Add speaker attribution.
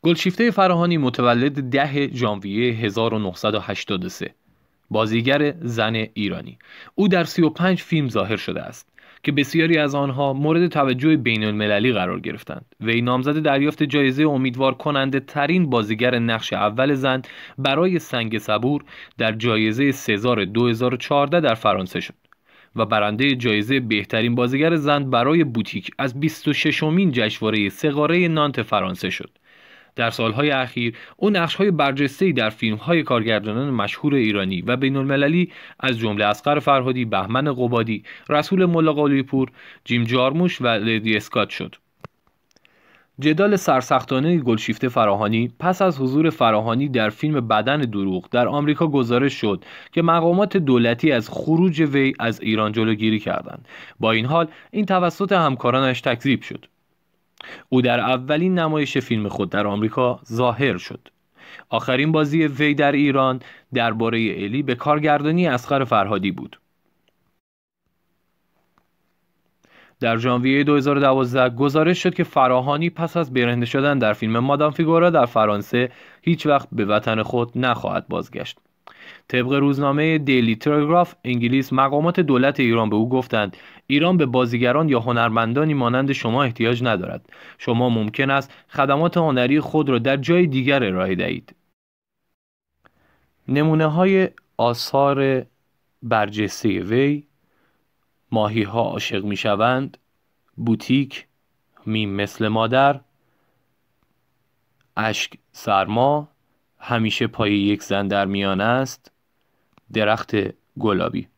Speaker 1: گلشیفته فراهانی متولد 10 ژانویه 1983، بازیگر زن ایرانی. او در 35 فیلم ظاهر شده است که بسیاری از آنها مورد توجه بین المللی قرار گرفتند. وی نامزد دریافت جایزه امیدوار کننده ترین بازیگر نقش اول زن برای سنگ صبور در جایزه سزار 2014 در فرانسه شد و برنده جایزه بهترین بازیگر زن برای بوتیک از 26مین جشنواره سه نانت فرانسه شد. در سالهای اخیر او نقش‌های برجسته‌ای در فیلم‌های کارگردانان مشهور ایرانی و بین‌المللی از جمله اصغر فرهادی، بهمن قبادی، رسول ملاقالی‌پور، جیم جارموش و لیدی اسکات شد. جدال سرسختانه گلشیفته فراهانی پس از حضور فراهانی در فیلم بدن دروغ در آمریکا گزارش شد که مقامات دولتی از خروج وی از ایران جلوگیری کردند. با این حال این توسط همکارانش تکذیب شد. او در اولین نمایش فیلم خود در آمریکا ظاهر شد. آخرین بازی وی در ایران درباره الی به کارگردانی اصغر فرهادی بود. در ژانویه 2012 گزارش شد که فراهانی پس از برنده شدن در فیلم مادام فیگورا در فرانسه هیچ وقت به وطن خود نخواهد بازگشت. طبق روزنامه دیلی تلگراف انگلیس، مقامات دولت ایران به او گفتند ایران به بازیگران یا هنرمندانی مانند شما احتیاج ندارد. شما ممکن است خدمات هنری خود را در جای دیگر ارائه دهید. نمونه های آثار برجسته وی: ماهی ها عاشق می شوند، بوتیک، میم مثل مادر، اشک سرما، همیشه پای یک زن در میان است، درخت گلابی.